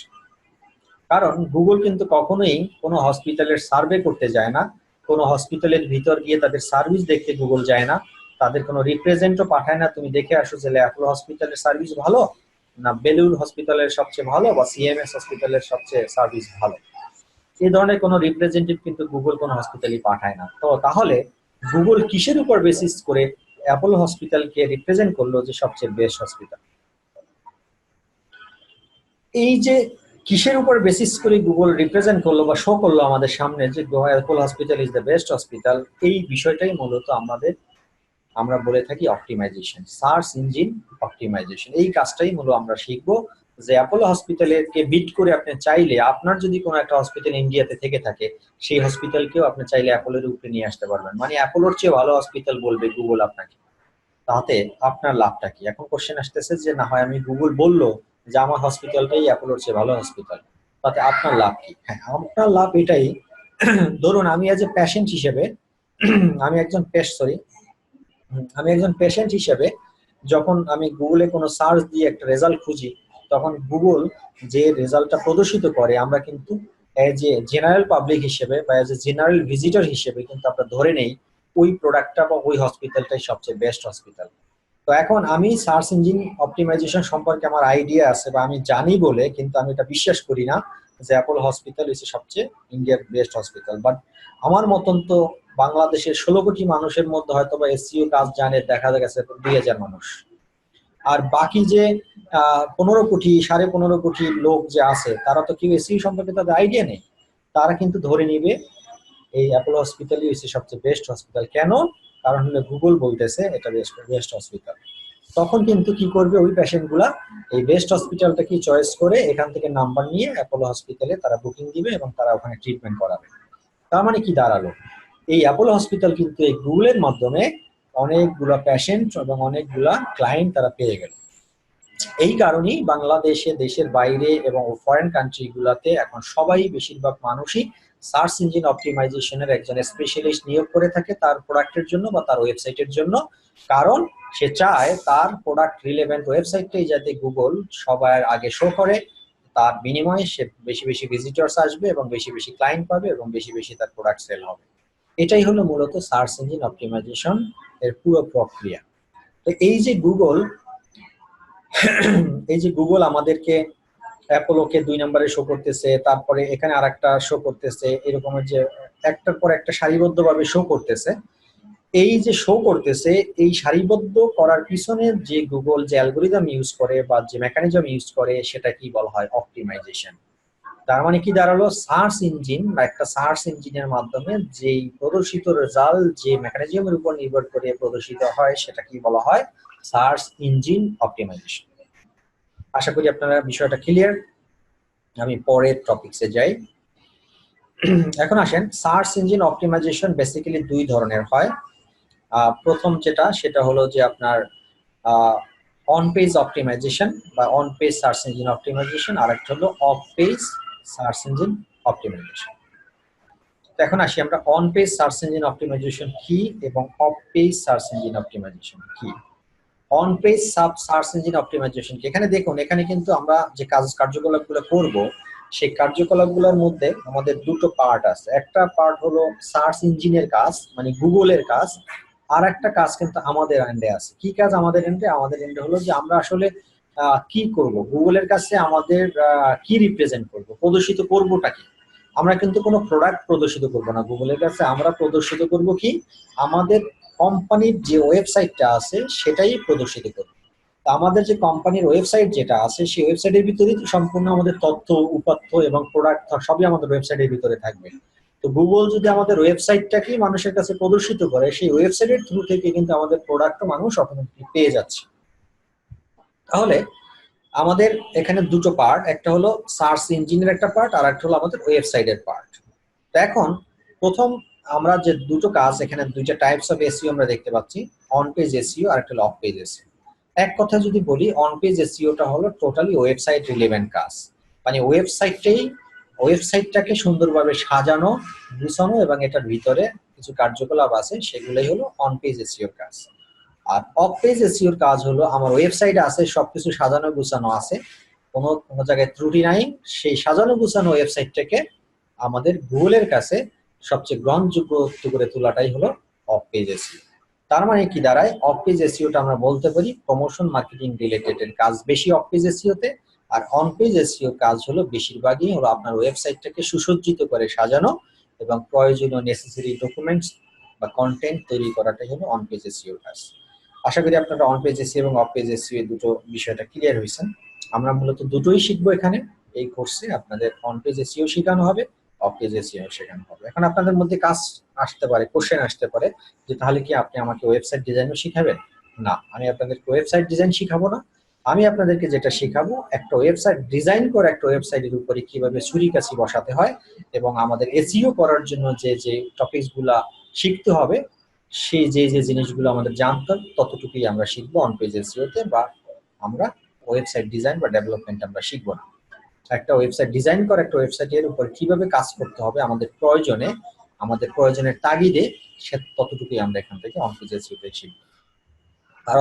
S2: কারণ গুগল কিন্তু কখনোই কোনো হসপিটালের সার্ভে করতে যায় না, কোনো হসপিটালের ভিতর গিয়ে তাদের সার্ভিস দেখতে গুগল যায় না, তাদের কোনো রিপ্রেজেন্টও পাঠায় না তুমি দেখে আসো যে অ্যাপোলো হসপিটালের সার্ভিস ভালো না বেলুর হসপিটালের সবচেয়ে ভালো বা সিএমএস হসপিটালের সবচেয়ে সার্ভিস ভালো। এই ধরনের কোনো রিপ্রেজেন্টেটিভ কিন্তু গুগল কোনো হসপিটালই পাঠায় না। তো তাহলে গুগল কিসের উপর বেসিস করে অ্যাপোলো হসপিটালকে রিপ্রেজেন্ট করলো যে সবচেয়ে বেস্ট হসপিটাল? এই যে কিসের উপর বেসিস করে গুগল রিপ্রেজেন্ট করলো বা শো করলো আমাদের সামনে যে Apollo hospital is the best hospital, এই বিষয়টাই মূলত আমরা বলে থাকি অপটিমাইজেশন, সার্চ ইঞ্জিন অপটিমাইজেশন। এই কাজটাই মূলত আমরা শিখবো যে অ্যাপোলো হসপিটালকে বিট করে আপনি চাইলে, আপনার যদি কোনো একটা হসপিটাল ইন্ডিয়াতে থেকে থাকে, সেই হসপিটালকেও আপনি চাইলে অ্যাপোলোর উপরে নিয়ে আসতে পারবেন। মানে অ্যাপোলোর চেয়ে ভালো হসপিটাল বলবে গুগল আপনাকে, তাতে আপনার লাভটা কি? এখন কোশ্চেন আসতেছে যে না হয় আমি গুগল বললো যে আমার হসপিটালটাই অ্যাপোলোর চেয়ে ভালো হসপিটাল, তাতে আপনার লাভ কি? হ্যাঁ, আপনার লাভ এটাই, ধরুন আমি এজ এ পেশেন্ট হিসেবে আমি একজন পেশেন্ট হিসেবে যখন আমি গুগলে কোনো সার্চ দিয়ে একটা রেজাল্ট খুঁজি, তখন গুগল যে রেজাল্টটা প্রদর্শিত করে আমরা কিন্তু এজ এ জেনারেল পাবলিক হিসেবে বা এজ এ জেনারেল ভিজিটর হিসেবে কিন্তু আমরা ধরে নেই ওই প্রোডাক্টটা বা ওই হসপিটালটাই সবচেয়ে বেস্ট হসপিটাল। তো এখন আমি সার্চ ইঞ্জিন অপটিমাইজেশন সম্পর্কে আমার আইডিয়া আছে বা আমি জানি বলে কিন্তু আমি এটা বিশ্বাস করি না যে অ্যাপোলো হসপিটাল হচ্ছে সবচেয়ে ইন্ডিয়ার বেস্ট হসপিটাল। বাট আমার মতন তো বাংলাদেশের 16 কোটি মানুষের মধ্যে হয়তো বা এসইও কাজ জানে দেখা গেছে 2000 মানুষ, আর বাকি যে 15 কোটি লোক যে আছে তারা তো কেউ এসইও সম্পর্কে তাদের আইডিয়া নেই। তারা কিন্তু ধরে নিবে এই অ্যাপোলো হসপিটালই হচ্ছে সবচেয়ে বেস্ট হসপিটাল। কেন? কারণ হলো গুগল বলতেছে এটা বেস্ট হসপিটাল। তখন কিন্তু কি করবে, ওই পেশেন্ট গুলা এই বেস্ট হসপিটালটাকে চয়েস করে এখান থেকে নাম্বার নিয়ে অ্যাপোলো হসপিটালে তারা বুকিং দিবে এবং তারা ওখানে ট্রিটমেন্ট করাবে। তার মানে কি দাঁড়ালো, এই অ্যাপোলো হসপিটাল কিন্তু এই গুগলের মাধ্যমে অনেকগুলা পেশেন্ট এবং অনেকগুলা ক্লায়েন্ট তারা পেয়ে গেল। এই কারণেই বাংলাদেশে, দেশের বাইরে এবং ফরেন কান্ট্রি গুলাতে এখন সবাই, বেশিরভাগ মানুষই সার্চ ইঞ্জিন অপটিমাইজেশনের একজন স্পেশালিস্ট নিয়োগ করে থাকে তার প্রোডাক্টের জন্য বা তার ওয়েবসাইটের জন্য। কারণ সে চায় তার প্রোডাক্ট রিলেভেন্ট ওয়েবসাইটটাই যাতে গুগল সবার আগে শো করে, তার বিনিময়ে সে বেশি বেশি ভিজিটর্স আসবে এবং বেশি বেশি ক্লায়েন্ট পাবে এবং বেশি বেশি তার প্রোডাক্ট সেল হবে। এটাই হলো মূলত সার্চ ইঞ্জিন অপটিমাইজেশন এর পুরো প্রক্রিয়া। তো এই যে গুগল আমাদেরকে অ্যাপোলোকে 2 নম্বরে শো করতেছে, তারপরে এখানে আরেকটা শো করতেছে, এরকমের যে একটার পর একটা সারিবদ্ধভাবে শো করতেছে, এই যে শো করতেছে, এই সারিবদ্ধ করার পিছনে যে গুগল যে অ্যালগোরিদম ইউজ করে বা যে মেকানিজম ইউজ করে সেটা কি বলা হয়? অপটিমাইজেশন। তার মানে কি দাঁড়ালো? সার্চ ইঞ্জিন বা একটা সার্চ ইঞ্জিনের মাধ্যমে যেই প্রদর্শিত রেজাল্ট যে মেকানিজমের উপর নির্ভর করে প্রদর্শিত হয় সেটা কি বলা হয়? Search engine optimisation. আশা করি আপনারা বিষয়টা ক্লিয়ার। আমি পরের টপিকসে যাই। এখন আসেন, সার্চ ইঞ্জিন অপটিমাইজেশন বেসিক্যালি 2 ধরনের হয়। প্রথম যেটা সেটা হলো যে আপনার অন পেজ অপটিমাইজেশন বা on page search engine optimization, আর একটা হলো off page search engine optimization. এখন আসি আমরা on page search engine optimization কি এবং off page search engine optimization কি। On page search engine optimization কি? এখানে দেখুন, এখানে কিন্তু আমরা যে কার্যকলাপগুলো করব সেই কার্যকলাপগুলোর মধ্যে আমাদের 2টো পার্ট আছে। একটা পার্ট হলো সার্চ ইঞ্জিনের কাজ, মানে গুগলের কাজ, আর একটা কাজ কিন্তু আমাদের এন্ডে আছে। কি কাজ আমাদের এন্ডে? আমাদের এন্ডে হলো যে আমরা আসলে কি করব, গুগলের কাছে আমাদের কি রিপ্রেজেন্ট করব, প্রদর্শিত করবোটা কি। আমরা কিন্তু কোনো প্রোডাক্ট প্রদর্শিত করব না গুগলের কাছে, আমরা প্রদর্শিত করব কি, আমাদের কোম্পানির যে ওয়েবসাইটটা আছে সেটাই প্রদর্শিত করব। আমাদের যে কোম্পানির ওয়েবসাইট যেটা আছে সেই ওয়েবসাইটের ভিতরেই সম্পূর্ণ আমাদের তথ্য, উপাত্ত এবং প্রোডাক্ট সবই আমাদের ওয়েবসাইটের ভিতরে থাকবে। তো গুগল যদি আমাদের ওয়েবসাইটটাকে মানুষের কাছে প্রদর্শিত করে, সেই ওয়েবসাইটের থ্রু থেকে কিন্তু আমাদের প্রোডাক্টও মানুষ অটোমেটিকলি পেয়ে যাচ্ছে। তাহলে আমাদের এখানে 2টো পার্ট, একটা হলো সার্চ ইঞ্জিনের একটা পার্ট, আর একটা হলো আমাদের ওয়েবসাইটের পার্ট। তো এখন প্রথম আমরা যে 2টো কাজ, এখানে 2টা টাইপস অফ এসইও আমরা দেখতে পাচ্ছি, অন পেজ এসইও আর একটা হলো অফ পেজ এসইও। এক কথা যদি বলি, অন পেজ এসইওটা হলো টোটালি ওয়েবসাইট রিলেভেন্ট কাজ, মানে ওয়েবসাইটটাকে সুন্দরভাবে সাজানো, গুছানো এবং এটার ভিতরে কিছু কার্যকলাপ আছে, সেগুলোই হলো অন পেজ এসইওর কাজ। আর অফ পেজ এসইওর কাজ হলো আমার ওয়েবসাইট আছে, সবকিছু সাজানো গুছানো আছে, কোনো জায়গায় ত্রুটি নাই, সেই সাজানো গুছানো ওয়েবসাইটটাকে আমাদের গুগলের কাছে সবচেয়ে গ্রহণযোগ্য করে তোলাটাই হলো অফ পেজ এসইও। তার মানে কি দাঁড়ায়? অফ পেজ এসইওটা আমরা বলতে পারি প্রমোশন মার্কেটিং রিলেটেড এর কাজ বেশি অফ পেজ এসইওতে, আর অন পেজ এসইও কাজ হলো বেশিরভাগই হলো আপনার ওয়েবসাইটটাকে সুসজ্জিত করে সাজানো এবং প্রয়োজনীয় নেসেসারি ডকুমেন্টস বা কন্টেন্ট তৈরি করাটাই হলো অন পেজ এসইও কাজ। আশা করি আপনারা অন পেজ এসইও এবং অফ পেজ এসইও এই দুটো বিষয়টা ক্লিয়ার হয়েছেন। আমরা মূলত দুটোই শিখবো এখানে এই কোর্সে। আপনাদের অন পেজ এসইও শেখানো হবে, অফ পেজ এসইও শেখানো হবে। এখন আপনাদের মধ্যে কাজ আসতে পারে, কোশ্চেন আসতে পারে যে তাহলে কি আপনি আমাকে ওয়েবসাইট ডিজাইনও শিখাবেন? না, আমি আপনাদেরকে ওয়েবসাইট ডিজাইন শিখাবো না। আমি আপনাদেরকে যেটা শিখাবো, একটা ওয়েবসাইট ডিজাইন করে একটা ওয়েবসাইটের উপরে কিভাবে ছুরি-কাঁচি বসাতে হয় এবং আমাদের এসইও করার জন্য যে যে টপিকসগুলা শিখতে হবে, সেই যে যে জিনিসগুলো আমাদের জানতে হবে ততটুকুই আমরা শিখবো অন পেজ এসইওতে, বা আমরা ওয়েবসাইট ডিজাইন বা ডেভেলপমেন্ট আমরা শিখবো না। একটা ওয়েবসাইট ডিজাইন করে একটা ওয়েবসাইটের উপর কিভাবে কাজ করতে হবে আমাদের প্রয়োজনের তাগিদে, সে ততটুকুই আমরা এখান থেকে অন পেজ এসইওতে শিখব। আর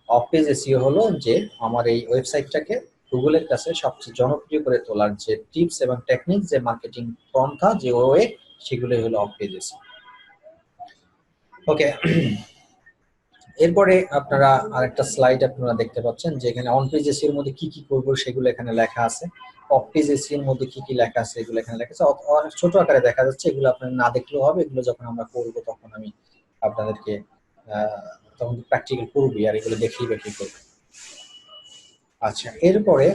S2: অফ পেজ এসইও হলো যে আমার এই ওয়েবসাইটটাকে গুগলের কাছে সবচেয়ে জনপ্রিয় করে তোলার যে টিপস এবং টেকনিক, যে মার্কেটিং পন্থা, যে ওয়ে, সেগুলোই হলো অফ পেজ এসইও। ওকে, এরপরে আপনারা আরেকটা স্লাইড আপনারা দেখতে পাচ্ছেন যে এখানে অন পেজ এসইও এর মধ্যে কি কি করব সেগুলো এখানে লেখা আছে, অফ পেজ এসইও এর মধ্যে কি কি লেখা আছে এগুলো এখানে লেখা আছে। অনেক ছোট আকারে দেখা যাচ্ছে, এগুলো আপনারা না দেখলেও হবে, এগুলো যখন আমরা করব তখন আমি আপনাদেরকে তখন প্র্যাকটিক্যাল করবি আর এগুলো দেখিয়ে বা কি করব। আচ্ছা, এরপরে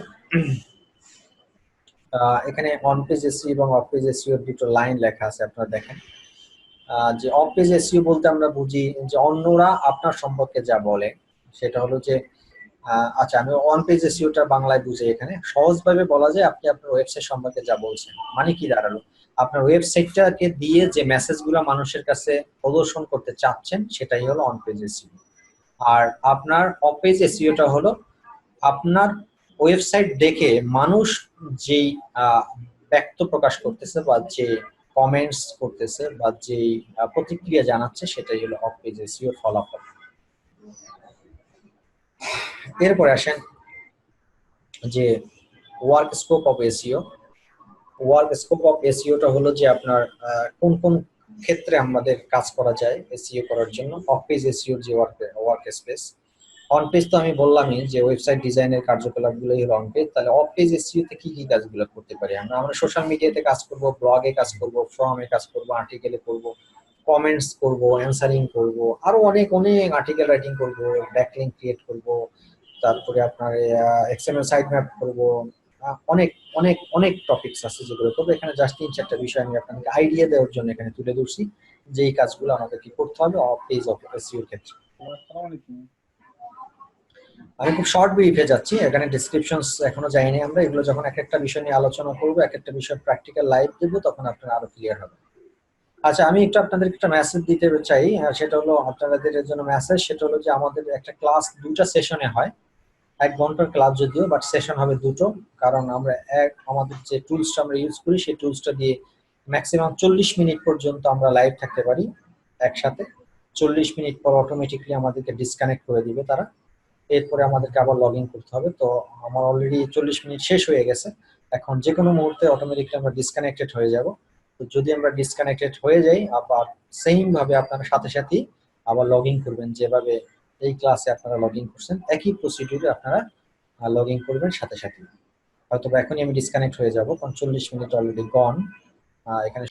S2: এখানে অন পেজ এসইও এবং অফ পেজ এসইও এর দুটো লাইন লেখা আছে, আপনারা দেখেন। যে অফ পেজ এসইও বলতে আমরা বুঝি যে অন্যরা আপনার সম্পর্কে যা বলে সেটা হলো যে, আচ্ছা আমি অন পেজ এসইওটা বাংলায় বুঝে, এখানে সহজভাবে বলা যায় আপনি আপনার ওয়েবসাইট সম্পর্কে যা বলছেন, মানে কি দাঁড়ালো, আপনার ওয়েবসাইটটাকে দিয়ে যে মেসেজগুলো মানুষের কাছে প্রদর্শন করতে চাচ্ছেন সেটাই হলো অন পেজ এসইও। আর আপনার অফ পেজ এসইওটা হলো আপনার ওয়েবসাইট দেখে মানুষ যেই ব্যক্ত প্রকাশ করতেছে বা যে কমেন্টস করতেছে বা যে প্রতিক্রিয়া জানাচ্ছে সেটাই হলো অফ পেজ এসইও ফলাফল। এরপরে আসেন যে work scope of SEO. Work scope of এসইওটা হলো যে আপনার কোন কোন ক্ষেত্রে আমাদের কাজ করা যায় এসইও করার জন্য। অফ পেজ এসইও যে ওয়ার্ক স্পেস, অন পেজ তো আমি বললামই যে ওয়েবসাইট ডিজাইনের কার্যকলাপগুলোই হলো অন পেজ। তাহলে অফ পেজ এসইও তে কি কি কাজগুলো করতে পারি আমরা? আমরা সোশ্যাল মিডিয়াতে কাজ করব, ব্লগে কাজ করব, ফর্মে কাজ করব, আর্টিকেলে করব, কমেন্টস করব, অ্যানসারিং করব, আরো অনেক অনেক আর্টিকেল রাইটিং করব, ব্যাকলিংক ক্রিয়েট করব, তারপরে আপনার এক্সএমএল সাইট ম্যাপ করব, অনেক অনেক অনেক টপিকস আছে যেগুলো করবো। এখানে জাস্ট 3-4টা বিষয় আমি আপনাকে আইডিয়া দেওয়ার জন্য এখানে তুলে ধরছি যে এই কাজগুলো আমাদের কি করতে হবে অফ পেজ অফ এসইও এর ক্ষেত্রে। আমি খুব শর্ট ব্রিফে যাচ্ছি, এখানে ডেসক্রিপশনস এখনো যাইনি আমরা। এগুলো যখন এক একটা বিষয় নিয়ে আলোচনা করবো, এক একটা বিষয় প্র্যাকটিক্যাল লাইভ দেবো, তখন আপনারা আরো ক্লিয়ার হবে। আচ্ছা, আমি একটু আপনাদের একটা মেসেজ দিতে চাই, সেটা হলো আপনাদের জন্য মেসেজ। সেটা হলো যে আমাদের একটা ক্লাস 2টা সেশনে হয়, 1 ঘন্টার ক্লাস যদিও, বাট সেশন হবে 2টো। কারণ আমরা আমাদের যে টুলসটা আমরা ইউজ করি সেই টুলসটা দিয়ে ম্যাক্সিমাম 40 মিনিট পর্যন্ত আমরা লাইভ থাকতে পারি একসাথে। 40 মিনিট পর অটোমেটিকলি আমাদেরকে ডিসকানেক্ট করে দিবে তারা, এরপরে আমাদেরকে আবার লগ ইন করতে হবে। তো আমার অলরেডি 40 মিনিট শেষ হয়ে গেছে, এখন যে কোনো মুহূর্তে অটোমেটিকলি আমরা ডিসকানেক্টেড হয়ে যাব। তো যদি আমরা ডিসকানেক্টেড হয়ে যাই, আবার সেম ভাবে আপনারা সাথে সাথেই আবার লগ ইন করবেন, যেভাবে এই ক্লাসে আপনারা লগ ইন করছেন একই প্রসিডিউরে আপনারা লগ ইন করবেন সাথে সাথে। হয়তো এখনই আমি ডিসকানেক্ট হয়ে যাব কারণ 40 মিনিট অলরেডি গন এখানে।